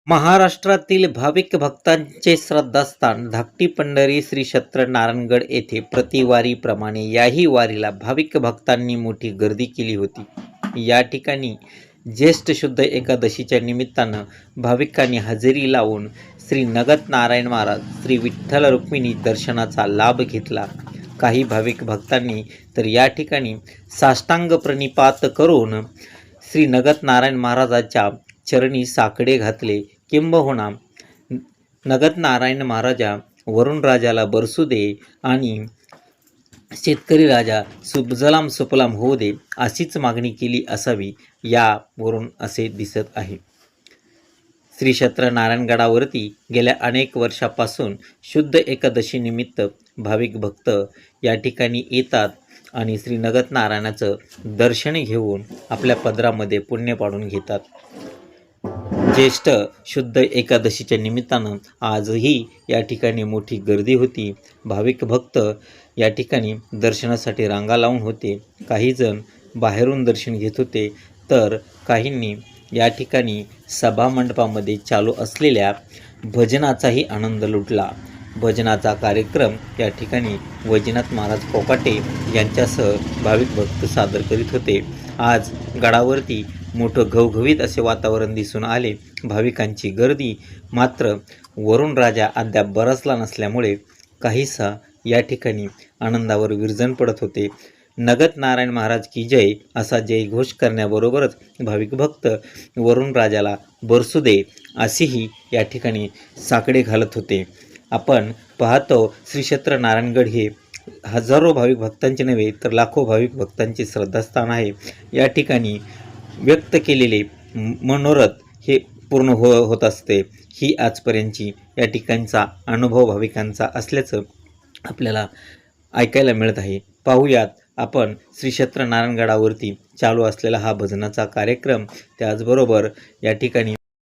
महाराष्ट्रातील भाविक भक्तांचे श्रद्धास्थान धाकटी पंढरी श्री क्षेत्र नारायणगड येथे प्रतिवारीप्रमाणे याही वारीला भाविक भक्तांनी मोठी गर्दी केली होती। या ठिकाणी ज्येष्ठ शुद्ध एकादशीच्या निमित्तानं भाविकांनी हजेरी लावून श्री नगत नारायण महाराज श्री विठ्ठल रुक्मिणी दर्शनाचा लाभ घेतला। काही भाविक भक्तांनी तर या ठिकाणी साष्टांग प्रणिपात करून श्री नगत नारायण महाराजाच्या चरणी साकडे घातले। किंबहुना नगत नारायण महाराजा वरुण राजाला बरसू दे आणि शेतकरी राजा सुजलाम सुफलाम होऊ दे अशीच मागणी केली असावी, यावरून असे दिसत आहे। श्री क्षेत्र नारायणगडावरती गेल्या अनेक वर्षापासून शुद्ध एकादशी निमित्त भाविक भक्त या ठिकाणी येतात आणि श्री नगत नारायणाचं दर्शन घेऊन आपल्या पदरामध्ये पुण्य पाडून घेतात। ज्येष्ठ शुद्ध एकादशीच्या निमित्तानं आजही या ठिकाणी मोठी गर्दी होती। भाविक भक्त या ठिकाणी दर्शनासाठी रांगा लावून होते। काही जण बाहेरून दर्शन घेत होते, तर काहींनी या ठिकाणी सभामंडपामध्ये चालू असलेल्या भजनाचाही आनंद लुटला। भजनाचा कार्यक्रम या ठिकाणी वैजनाथ महाराज कोकाटे यांच्यासह भाविक भक्त सादर करीत होते। आज गडावरती मोठं घवघवीत असे वातावरण दिसून आले। भाविकांची गर्दी मात्र वरुण राजा अद्याप बरसला नसल्यामुळे काहीसा या ठिकाणी आनंदावर विरजण पडत होते। नगत नारायण महाराज की जय असा जयघोष करण्याबरोबरच भाविक भक्त वरुण राजाला बरसू दे असेही या ठिकाणी साकडे घालत होते। आपण पाहतो श्री क्षेत्र नारायणगड हे हजारो भाविक भक्तांचे नव्हे तर लाखो भाविक भक्तांचे श्रद्धास्थान आहे। या ठिकाणी व्यक्त केलेले मनोरथ हे पूर्ण होत असते। ही आजपर्यंतची या ठिकाणचा अनुभव भाविकांचा असल्याचं आपल्याला ऐकायला मिळत आहे। पाहूयात आपण श्री क्षेत्र नारायणगडावरती चालू असलेला हा भजनाचा कार्यक्रम, त्याचबरोबर या ठिकाणी